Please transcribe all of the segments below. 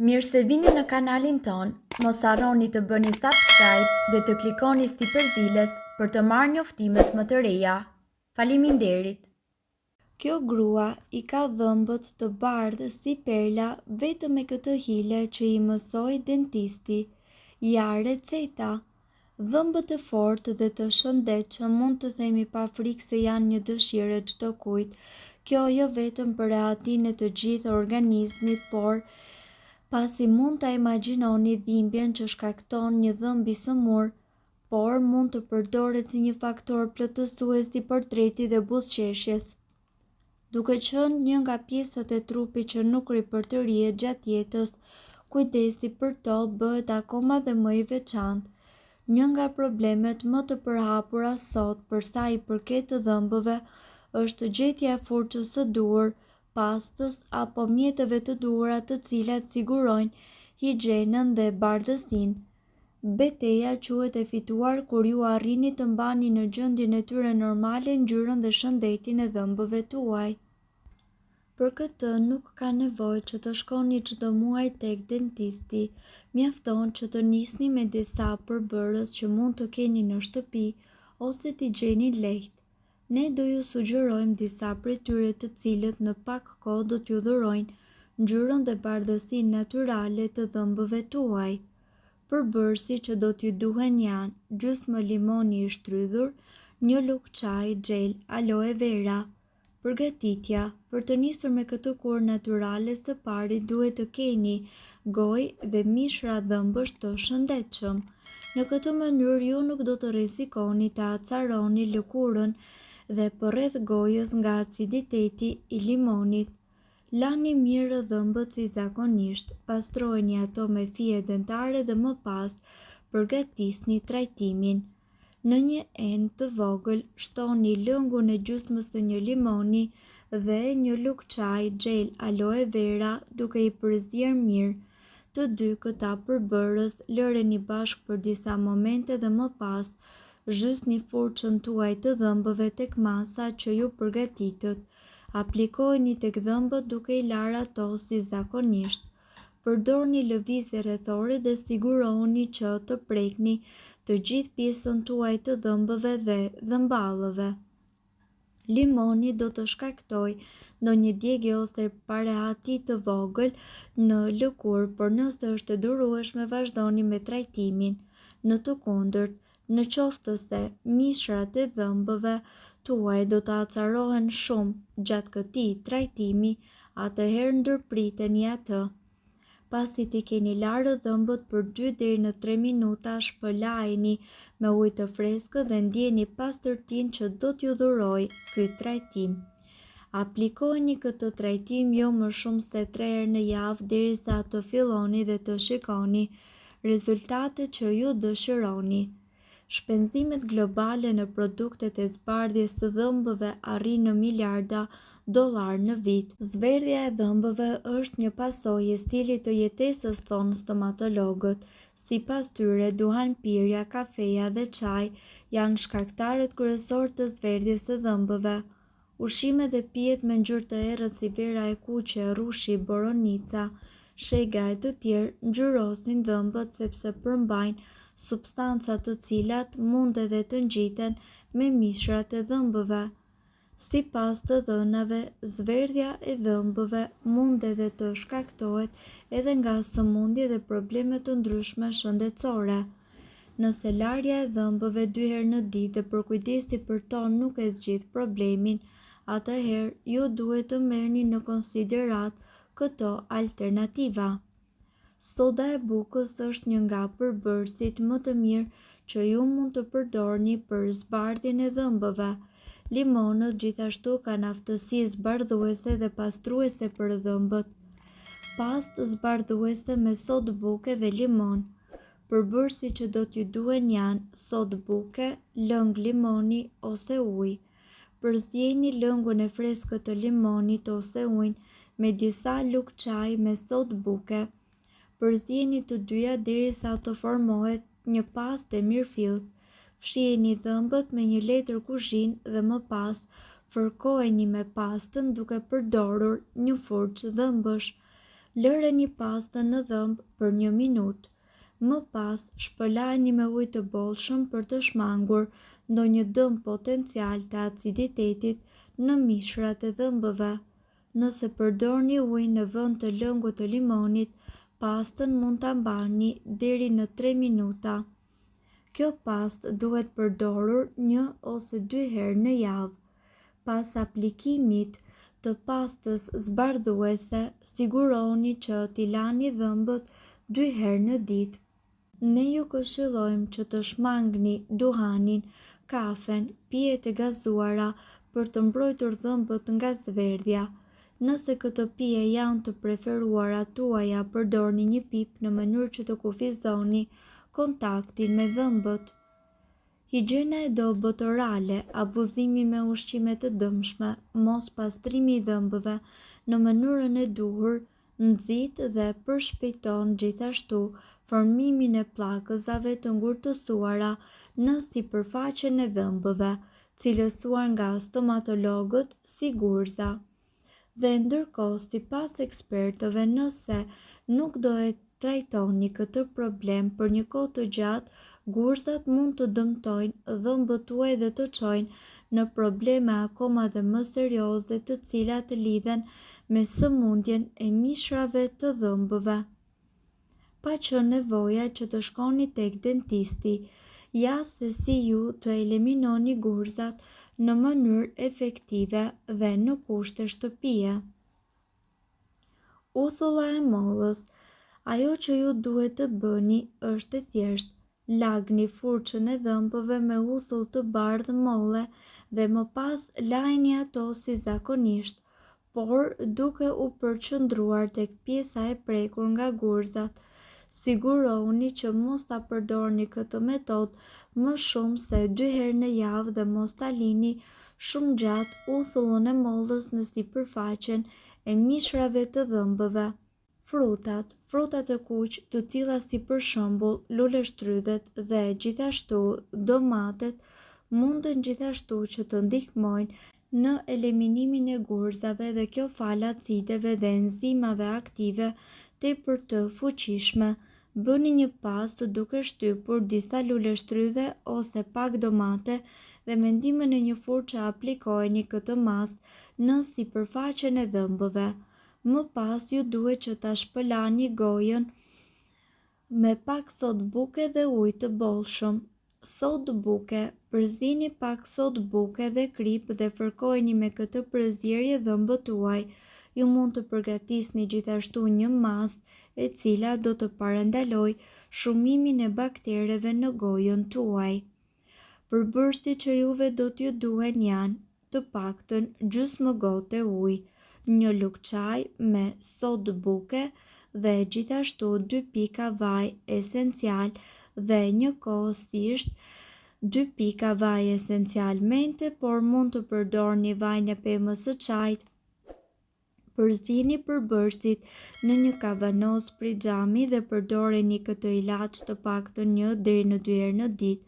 Mirë se vini në kanalin ton, mos harroni të bëni subscribe dhe të klikoni si përzieles për të marrë njoftimet më të reja. Faleminderit! Kjo grua i ka dhëmbët të bardhë si perla vetëm me këtë hile që i mësoi dentisti. Ja receta. Dhëmbët e fortë dhe të shëndetshëm mund të themi pa frikë se janë një dëshirë çdo kujt. Kjo jo vetëm për rehatinë e të gjithë organizmit, por pasi mund ta imagjinoni dhimbjen që shkakton një dhëmb i sëmur, por mund të përdoret si një faktor plotësues i portretit dhe buzëqeshjes. Duke qenë një nga pjesët e trupit që nuk ripërtërihet gjatë jetës, kujdesi për to bëhet akoma dhe më i veçantë. Një nga problemet më të përhapura sot për sa i përket të dhëmbëve është gjetja e furçës së duhur, pastës apo mjeteve të duhura të cilat sigurojnë higjienën dhe bardhësinë. Betejë quhet e fituar kur ju arrini të mbani në gjendjen e tyre normale ngjyrën dhe shëndetin e dhëmbëve tuaj. Për këtë nuk ka nevojë që të shkoni çdo muaj tek dentisti, mjafton që të nisni me disa përbërës që mund të keni në shtëpi ose t'i gjeni lehtë. Ne do ju sugjerojmë disa prej tyre të cilët në pak kohë do t'ju dhurojnë ngjyrën dhe bardhësinë natyrale të dhëmbëve tuaj. Përbërësi që do t'ju duhen janë gjysmë limoni i shtrydhur, një lugë çaji gel aloe vera. Përgatitja. Për të nisur me këtë kurë natyrale, së pari duhet të keni gojë dhe mishra dhëmbësh të shëndetshëm. Në këtë mënyrë ju nuk do të rrezikoni të acaroni lëkurën dhe përreth gojës nga aciditeti i limonit. Lani mirë dhëmbët si zakonisht, pastrojeni ato me fije dentare dhe më pas përgatisni trajtimin. Në një enë të vogël, shtoni lëngun e gjysmës së një limoni dhe një lugë çaji gel aloe vera duke i përzier mirë. Të dy këta përbërës lëreni bashkë për disa momente dhe më pas zhysni furçën tuaj të dhëmbëve tek masa që ju përgatitët. Aplikojeni tek dhëmbët duke i larë ato si zakonisht. Përdorni lëvizje rrethore dhe sigurohuni që të prekni të gjithë pjesën tuaj të dhëmbëve dhe dhëmballëve. Limoni do të shkaktoj ndonjë djegje ose parehati të vogël në lëkurë, por nëse është e durueshme vazhdoni me trajtimin. Në të kundërt, në qoftë se mishrat e dhëmbëve tuaj do të acarohen shumë gjatë këtij trajtimi, atëherë ndërpriteni atë. Pasi t'i keni larë dhëmbët për 2 deri në 3 minuta, shpëlajini me ujë të freskët dhe ndjeni pastërtinë që do t'ju dhurojë ky trajtim. Aplikojeni këtë trajtim jo më shumë se 3 herë në javë derisa të filloni dhe të shikoni rezultatet që ju dëshironi. Shpenzimet globale në produktet e zbardhjes së dhëmbëve arrin në miliarda dollar në vit. Zverdhja e dhëmbëve është një pasojë e stilit të jetesës, thonë stomatologët. Sipas tyre, duhanpirja, kafeja dhe çaji janë shkaktarët kryesorë të zverdhjes së dhëmbëve. Ushqimet dhe pijet me ngjyrë të errët si vera e kuqe, rrushi, boronica, shega e të tjerë ngjyrosin dhëmbët sepse përmbajnë substanca të cilat mund edhe të ngjiten me mishrat e dhëmbëve. Sipas të dhënave, zverdhja e dhëmbëve mund edhe të shkaktohet edhe nga sëmundje dhe probleme të ndryshme shëndetësore. Nëse larja e dhëmbëve 2 herë në ditë dhe përkujdesi për to nuk e zgjidh problemin, atëherë ju duhet të merrni në konsiderat këto alternativa. Soda e bukës është një nga përbërësit më të mirë që ju mund të përdorni për zbardhjen e dhëmbëve. Limonët gjithashtu kanë aftësi zbardhuese dhe pastruese për dhëmbët. Pastë zbardhuese me sodë buke dhe limon. Përbërësit që do t'ju duhen janë sodë buke, lëng limoni ose ujë. Përzjeni lëngun e freskët të limonit ose ujin me disa lugë çaji me sodë buke. Përzjeni të dyja derisa të formohet një pastë e mirëfillt. Fshiheni dhëmbët me një letër kuzhinë dhe më pas fërkoheni me pastën duke përdorur një furçë dhëmbësh. Lëreni pastën në dhëmbë për 1 minutë. Më pas, shpëlajini me ujë të bollshëm për të shmangur ndonjë dëmb potencial të aciditetit në mishrat e dhëmbëve. Nëse përdorni ujë në vend të lëngut të limonit, pastën mund ta mbani deri në 3 minuta. Kjo pastë duhet përdorur 1 ose 2 herë në javë. Pas aplikimit të pastës zbardhuese, sigurohuni që t'i lani dhëmbët 2 herë në ditë. Ne ju këshillojmë që të shmangni duhanin, kafen, pijet e gazuara për të mbrojtur dhëmbët nga zverdhja. Nëse këto pije janë të preferuara tuaja, përdorni një pipë në mënyrë që të kufizoni kontaktin me dhëmbët. Higjiena e dobët orale, abuzimi me ushqime të dëmshme, mos pastrimi i dhëmbëve në mënyrën e duhur, nxit dhe përshpejton gjithashtu formimin e pllakëzave të ngurtësuara në sipërfaqen e dhëmbëve, cilësuar nga stomatologët si gurza. Dhe ndërkohë, sipas ekspertëve, nëse nuk do e trajtoni këtë problem për një kohë të gjatë, gurzat mund të dëmtojnë dhëmbët tuaj dhe të çojnë në probleme akoma dhe më serioze, të cilat lidhen me sëmundjen e mishrave të dhëmbëve. Pa qenë nevoja që të shkoni tek dentisti, ja se si ju të eliminoni gurzat në mënyrë efektive dhe në kushte shtëpie. Uthulla e mollës. Ajo që ju duhet të bëni është e thjeshtë. Lagni furçën e dhëmbëve me uthull të bardhë molle dhe më pas lajni ato si zakonisht, por duke u përqendruar tek pjesa e prekur nga gurzat. Sigurohuni që mos ta përdorni këtë metodë më shumë se 2 herë në javë dhe mos ta lini shumë gjatë uthullën e mollës në sipërfaqen e mishrave të dhëmbëve. Frutat e kuq, të tilla si për shembull luleshtrydhet dhe gjithashtu domatet, munden gjithashtu që të ndihmojnë në eliminimin e gurzave dhe kjo fal acideve dhe enzimave aktive tepër të fuqishme. Bëni një pastë duke shtypur disa luleshtrydhe ose pak domate dhe me ndihmën e një furçe aplikojeni këtë masë në sipërfaqen e dhëmbëve. Më pas ju duhet që ta shpëlani gojën me pak sodë buke dhe ujë të bollshëm. Sodë buke, përzini pak sodë buke dhe kripë dhe fërkojeni me këtë përzierje dhëmbët tuaj. Ju mund të përgatisni gjithashtu një masë e cila do të parandalojë shumimin e baktereve në gojën tuaj. Përbërësit që juve do t'ju duhen janë të paktën gjysmë gote ujë, 1 lugë çaj me sodë buke dhe gjithashtu 2 pika vaj esencial dhe njëkohësisht 2 pika vaj esencial mente, por mund të përdorni vajin e pemës së çajit. Përzini përbërësit në një kavanoz prijami dhe përdoreni këtë ilaç të paktën 1 deri në 2 herë në ditë,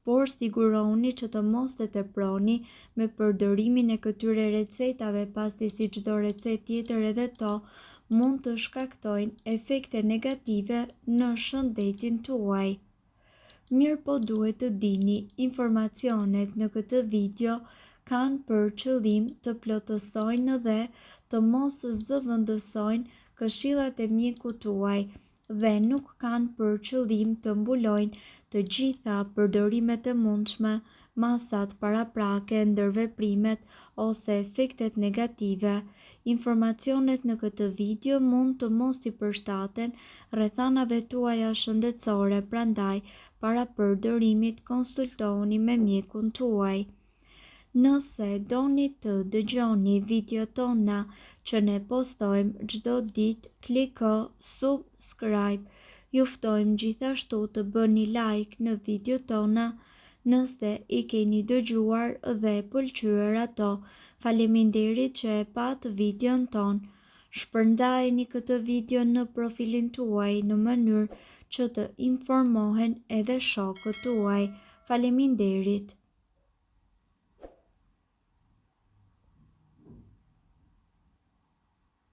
por sigurohuni që të mos të teproni me përdorimin e këtyre recetave, pasi si çdo recetë tjetër edhe to mund të shkaktojnë efekte negative në shëndetin tuaj. Mirë po duhet të dini, informacionet në këtë video kanë për qëllim të plotësojnë dhe të mos zëvendësojnë këshillat e mjekut tuaj dhe nuk kanë për qëllim të mbulojnë të gjitha përdorimet e mundshme, masat paraprake, ndërveprimet ose efektet negative. Informacionet në këtë video mund të mos i përshtaten rrethanave tuaja shëndetësore, prandaj para përdorimit konsultohuni me mjekun tuaj. Nëse doni të dëgjoni video tona që ne postojmë çdo ditë, kliko subscribe. Ju ftojmë gjithashtu të bëni like në video tona nëse i keni dëgjuar dhe pëlqyer ato. Faleminderit që e pat videon ton. Shpërndajeni këtë video në profilin tuaj në mënyrë që të informohen edhe shokët tuaj. Faleminderit.